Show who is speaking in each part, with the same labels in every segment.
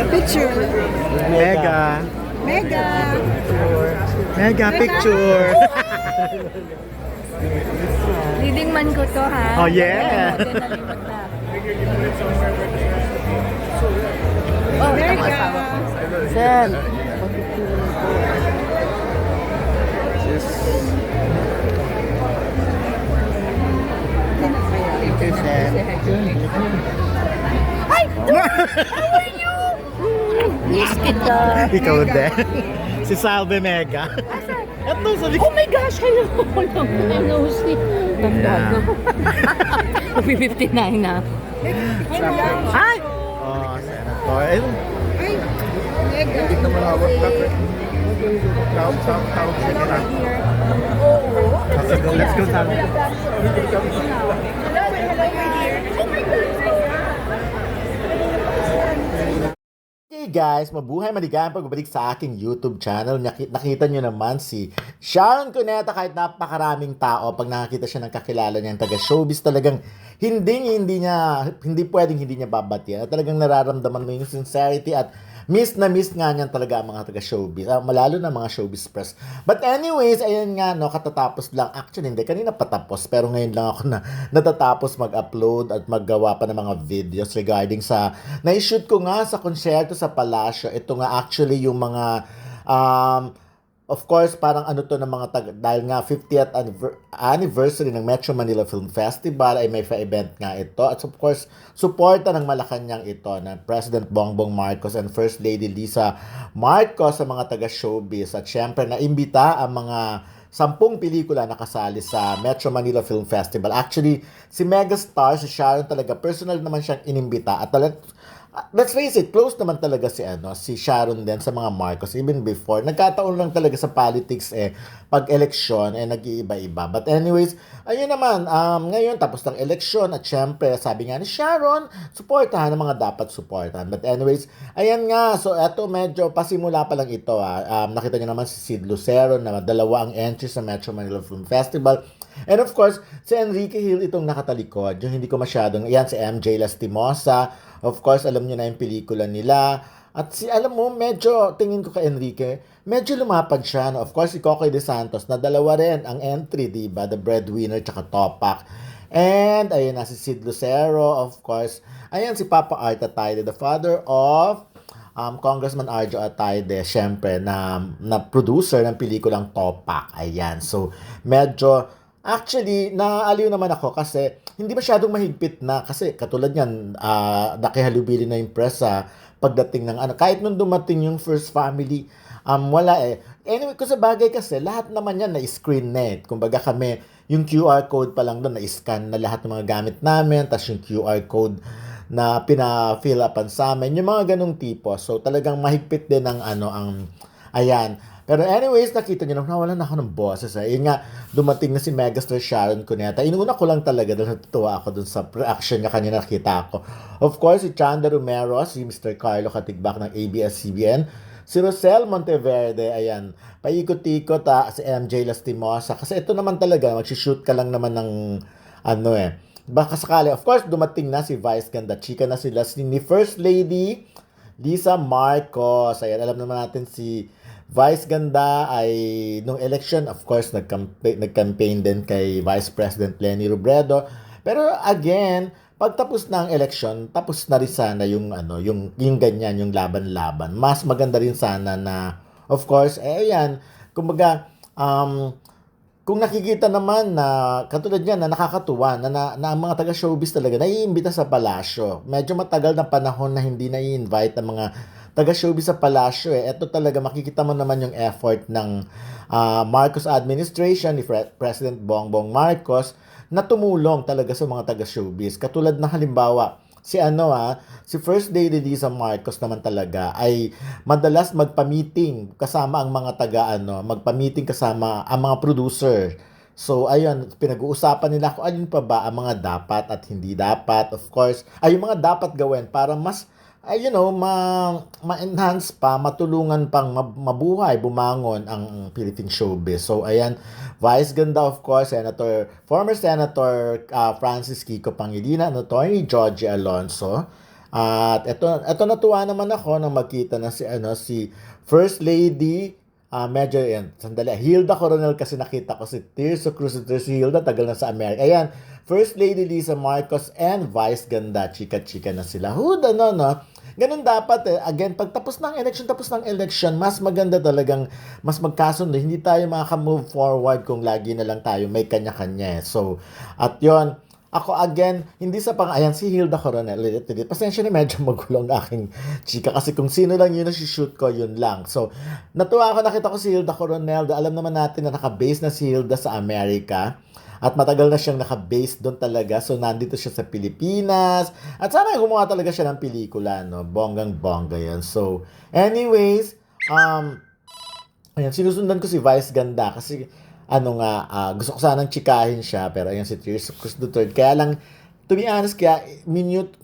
Speaker 1: Picture.
Speaker 2: Mega.
Speaker 1: Mega.
Speaker 2: Mega picture.
Speaker 3: Leading man ko to, ha?
Speaker 2: Oh, yeah.
Speaker 3: Ayan, nalimot na. Oh,
Speaker 1: Mega.
Speaker 3: tama.
Speaker 2: Sen.
Speaker 3: Ay! How are you? Miss kita.
Speaker 2: Ikaw din. Si Salve Mega. Ito, sabi ko.
Speaker 3: Oh my gosh, hello. Hello, si... Tanda na. Mag-59 na.
Speaker 2: Hi! Oh, Senator.
Speaker 1: Ay, mega.
Speaker 2: Let's go, Salve. Hey guys, mabuhay maligayang pagbabalik sa aking YouTube channel. Nakita nyo naman si Sharon Cuneta, kahit napakaraming tao, pag nakakita siya ng kakilala niyang taga-showbiz, talagang hindi pwedeng hindi niya babatian. Talagang nararamdaman mo yung sincerity at miss na miss nga niyan talaga ang mga taga-showbiz. Malalo na mga showbiz press. But anyways, ayan nga, no, katatapos lang. Actually, hindi. Kanina patapos. Pero ngayon lang ako natatapos mag-upload at maggawa pa ng mga videos regarding sa... Na-shoot ko nga sa konsyerto sa Palasyo. Ito nga actually yung mga... of course, parang ano to ng mga dahil nga 50th anniversary ng Metro Manila Film Festival ay may event nga ito. At of course, suporta ng Malacanang ito ng President Bongbong Marcos and First Lady Lisa Marcos sa mga taga-showbiz. At syempre, naimbita ang mga 10 pelikula na kasali sa Metro Manila Film Festival. Actually, si megastar, si Sharon talaga, personal naman siyang inimbita. At let's face it, close naman talaga si Sharon din sa mga Marcos even before. Nagkataon lang talaga sa politics pag eleksyon nag-iiba-iba. But anyways, ayun naman, ngayon tapos ng eleksyon at syempre sabi nga ni Sharon, suportahan ang mga dapat suportahan. But anyways, ayan nga, so eto medyo pasimula pa lang ito. Nakita niyo naman si Sid Lucero na 2 ang entry sa Metro Manila Film Festival. And of course, si Enrique Hill itong nakatalikod. Yung hindi ko masyadong, yan si MJ Lastimosa. Of course, alam niyo na yung pelikula nila. At alam mo, medyo, tingin ko kay Enrique, medyo lumapad siya. No? Of course, si Cocoy De Santos, na 2 rin ang entry, diba? The Breadwinner, tsaka Topak. And, ayun na, si Sid Lucero, of course. Ayan, si Papa Art Atayde, the father of Congressman Arjo Atayde, syempre, na producer ng pelikulang Topak. Ayan, so, medyo... Actually, naaaliw naman ako kasi hindi masyadong mahigpit na kasi katulad yan, nakihalubili na yung press pagdating ng kahit nung dumating yung First Family, wala Anyway, kung sa bagay kasi, lahat naman yan na-screen net. Kumbaga kami, yung QR code pa lang doon, na-scan na lahat ng mga gamit namin, tapos yung QR code na pina-fill upan sa amin, yung mga ganong tipo. So, talagang mahigpit din ang ayan. Pero anyways, nakita nyo na nawalan na ako ng boses. Yun nga, dumating na si megastar Sharon Cuneta. Inuna ko lang talaga dahil natutuwa ako dun sa reaction niya kanina nakita ako. Of course, si Chanda Romero, si Mr. Carlo Katigbak ng ABS-CBN, si Rosel Monteverde, ayan, paikot-ikot si MJ Lastimosa. Kasi ito naman talaga, magsishoot ka lang naman ng baka sakali. Of course, dumating na si Vice Ganda. Chika na sila ni First Lady Lisa Marcos. Ayan, alam naman natin si Vice Ganda ay nung election, of course, nag-campaign din kay Vice President Leni Robredo. Pero again, pagtapos ng election, tapos na rin sana yung ganyan, yung laban-laban. Mas maganda rin sana na, of course, ayan, kumbaga, kung nakikita naman na katulad niyan na nakakatuwa na ang mga taga-showbiz talaga naiimbita sa palasyo. Medyo matagal na panahon na hindi na-i-invite ang mga taga-showbiz sa palasyo. Ito talaga makikita mo naman yung effort ng Marcos administration ni President Bongbong Marcos na tumulong talaga sa mga taga-showbiz. Katulad na halimbawa, si First Lady Lisa Marcos naman talaga ay madalas magpa-meeting kasama ang mga magpa-meeting kasama ang mga producer. So, ayun, pinag-uusapan nila kung alin pa ba ang mga dapat at hindi dapat. Of course, ay yung mga dapat gawin para mas ma-enhance pa, matulungan pang mabuhay, bumangon ang Philippine showbiz. So, ayan, Vice Ganda, of course, former Senator Francis Kiko Pangilinan, Attorney Georgie Alonso, At ito natuwa naman ako nang magkita na si First Lady, medyo yan, sandali, Hilda Coronel kasi nakita ko si Tirso Cruz, si Hilda, tagal na sa Amerika. Ayan, First Lady Lisa Marcos and Vice Ganda, chika-chika na sila. No? Ganun dapat Again, pag tapos ng election, mas maganda talagang, mas magkasundo. Hindi tayo makaka-move forward kung lagi na lang tayo may kanya-kanya. So, at yon ako again, hindi sa ayan si Hilda Coronel, pasensya na medyo magulong na aking chika kasi kung sino lang yun na shoot ko, yun lang. So, natuwa ako, nakita ko si Hilda Coronel, alam naman natin na naka-base na si Hilda sa Amerika at matagal na siyang naka-base doon talaga. So, nandito siya sa Pilipinas at sana gumawa talaga siya ng pelikula, no? Bonggang-bongga yan. So, anyways, ayan, sinusundan ko si Vice Ganda kasi gusto ko sanang chikahin siya, pero ayan si Tirso Cruz III. Kaya lang, to be honest,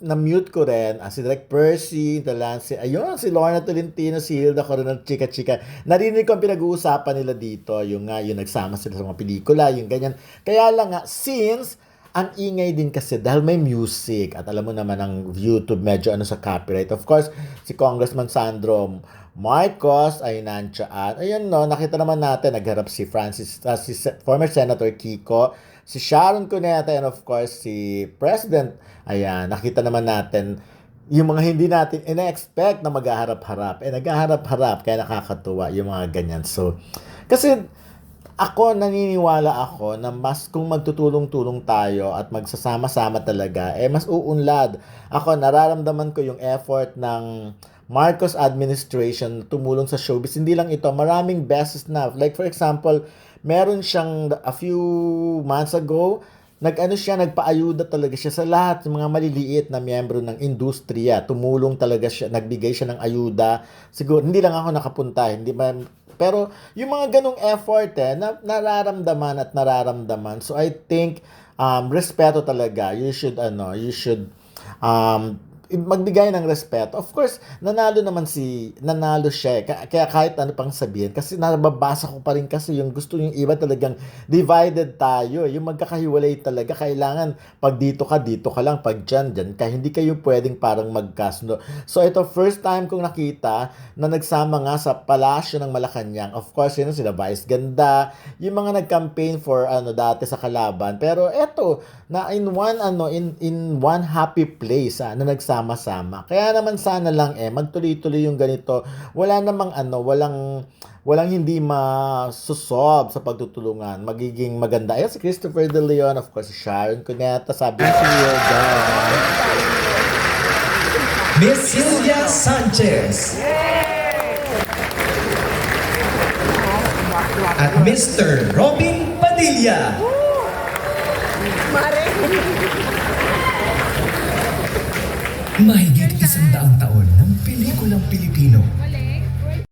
Speaker 2: na-mute ko rin, si Direk Percy, si Lorna Tolentino, si Hilda Coronel, chika-chika. Narinig ko ang pinag-uusapan nila dito, yung nagsama sila sa mga pelikula, yung ganyan. Kaya lang since, ang ingay din kasi dahil may music, at alam mo naman ang YouTube medyo sa copyright. Of course, si Congressman Sandro Marcos ay nandiyan. Ayun nakita naman natin, nagharap si former Senator Kiko, si Sharon Cuneta, and of course, si President. Ayan, nakita naman natin yung mga hindi natin ina-expect na maghaharap-harap. Naghaharap-harap, kaya nakakatuwa yung mga ganyan. So, kasi naniniwala ako na mas kung magtutulong-tulong tayo at magsasama-sama talaga, mas uunlad. Nararamdaman ko yung effort ng Marcos administration tumulong sa showbiz. Hindi lang ito, maraming beses na. Like for example, meron siyang a few months ago, nagpaayuda talaga siya sa lahat ng mga maliliit na miyembro ng industriya. Tumulong talaga siya, nagbigay siya ng ayuda. Siguro, hindi lang ako nakapunta, pero yung mga ganong effort nararamdaman. So I think, respeto talaga. You should magbigay ng respeto. Of course, nanalo siya. Kaya kahit ano pang sabihin, kasi nababasa ko pa rin kasi yung gusto yung iba talagang divided tayo. Yung magkakahiwalay talaga. Kailangan pag dito ka lang. Pag dyan ka. Hindi kayo pwedeng parang magkasundo. So ito, first time kong nakita na nagsama nga sa palasyo ng Malacanang. Of course, yun sila Vice Ganda. Yung mga nag-campaign for dati sa kalaban. Pero eto, na in one happy place na nagsama-sama. Kaya naman sana lang magtuloy-tuloy yung ganito. Wala namang walang hindi masusolve sa pagtutulungan. Magiging maganda. Ayan si Christopher De Leon, of course, si Sharon Cuneta, sabi si Hilda.
Speaker 4: Miss Sylvia Sanchez. At Mr. Robin Padilla. Mahigit 100 taon ng pelikulang Pilipino